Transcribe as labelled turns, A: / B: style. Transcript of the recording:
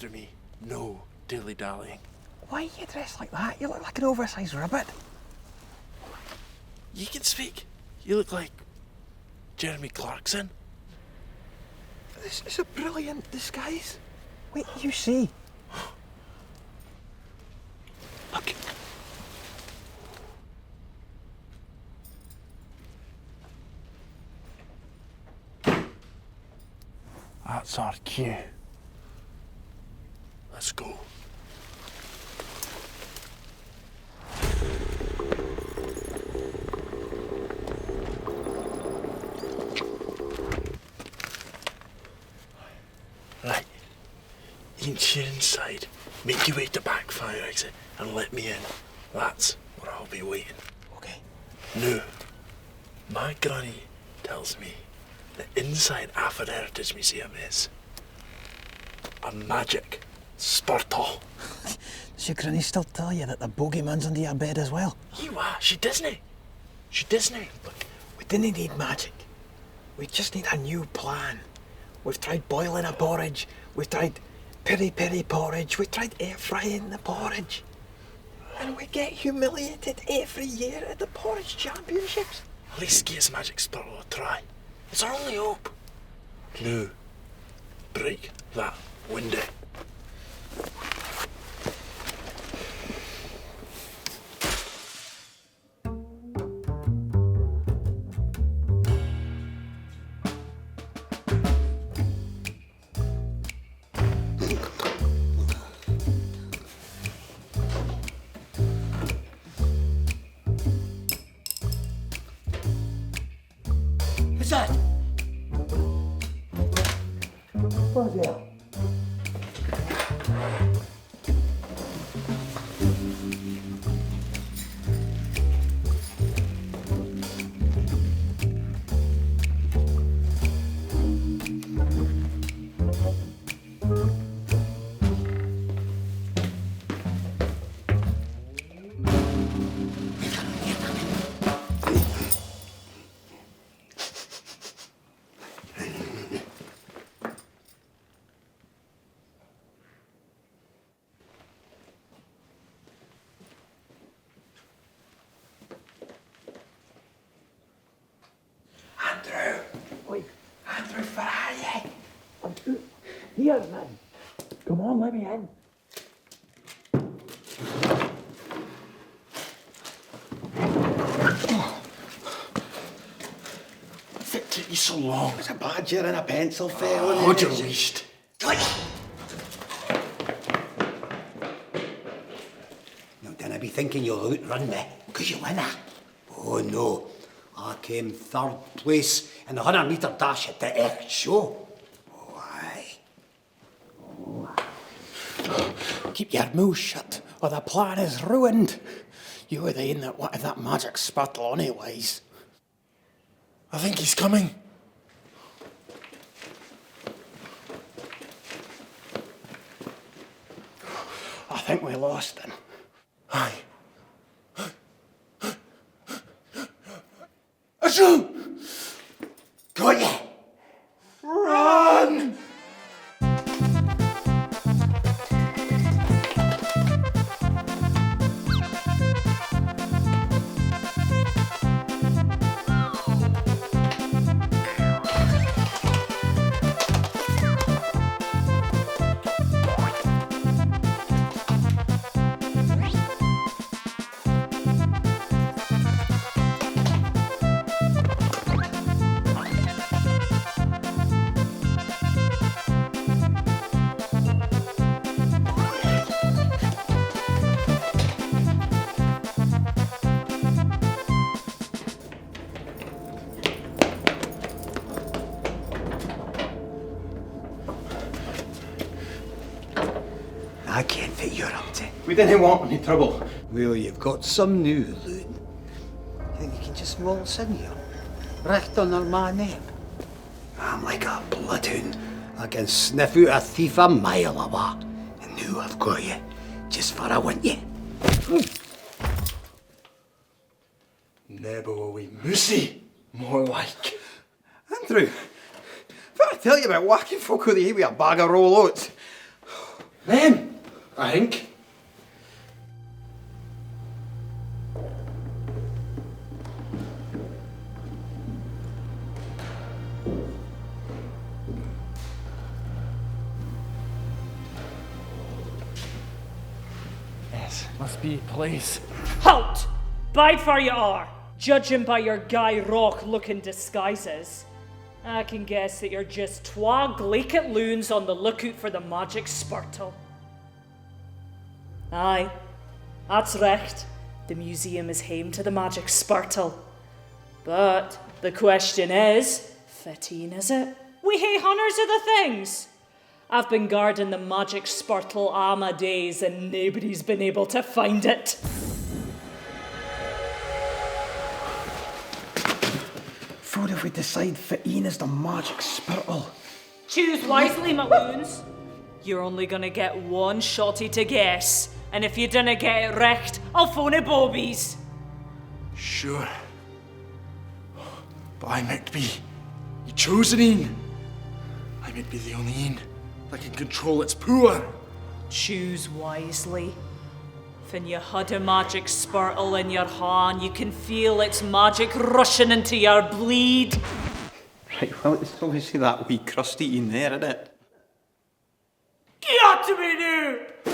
A: after me. No dilly-dallying.
B: Why are you dressed like that? You look like an oversized rabbit.
A: You can speak. You look like Jeremy Clarkson.
B: This is a brilliant disguise. Wait, you see.
A: Look. That's our cue. Let's go. Right. Once you're inside, make your way to back fire exit and let me in. That's where I'll be waiting.
B: Okay.
A: Now, my granny tells me that inside Affer Heritage Museum is a magic spurtle.
B: Does your granny still tell you that the bogeyman's under your bed as well?
A: You are. She Disney. She Disney.
B: Look, we didn't need magic. We just need a new plan. We've tried boiling a porridge. We've tried peri-peri porridge. We've tried air frying the porridge. And we get humiliated every year at the porridge championships.
A: At least give us magic spurtle a try. It's our only hope. Now, break that window.
B: What's that? What's that? Andrew, where are you? Here, man. Come on, let me in.
A: It took you so long.
B: It's a badger and a pencil fell.
A: Hold your least.
C: Now, don't I be thinking you'll outrun me, because you winna. Oh, no. I came third place in the 100-metre dash at the X show. Oh, aye. Oh, aye.
B: Keep your mouth shut, or the plan is ruined. You were the one that wanted that magic spurtle anyways.
A: I think he's coming.
B: I think we lost him.
A: Aye. Achoo!
C: Got ya!
A: Run!
C: I can't fit you're up to.
B: We didn't want any trouble.
C: Well, you've got some new loot. You think you can just waltz in here? Right on our man name. I'm like a bloodhound. I can sniff out a thief a mile away. And now I've got you, just for I want you.
A: Nebo a wee moosey, more like.
B: Andrew, what I tell you about whacking folk with the with a bag of roll oats?
A: Them, I think.
D: Yes, must be police.
E: Halt! Bide where you are. Judging by your Guy Rock looking disguises, I can guess that you're just twa glaikit loons on the lookout for the magic spurtle. Aye, that's recht. The museum is home to the magic spurtle. But the question is, fitting is it? We hae hunters of the things. I've been guarding the magic spurtle all my days and nobody's been able to find it.
B: What if we decide fitting is the magic spurtle?
E: Choose wisely, my loons. You're only gonna get one shotty to guess, and if you dinna get it recht, I'll phone it Bobbies.
A: Sure. But I might be the chosen een. I might be the only een that can control its power.
E: Choose wisely. When you had a magic spurtle in your hand, you can feel its magic rushing into your bleed.
C: Right, well, it's obviously that wee crusty in there, isn't it?
E: Get to me now!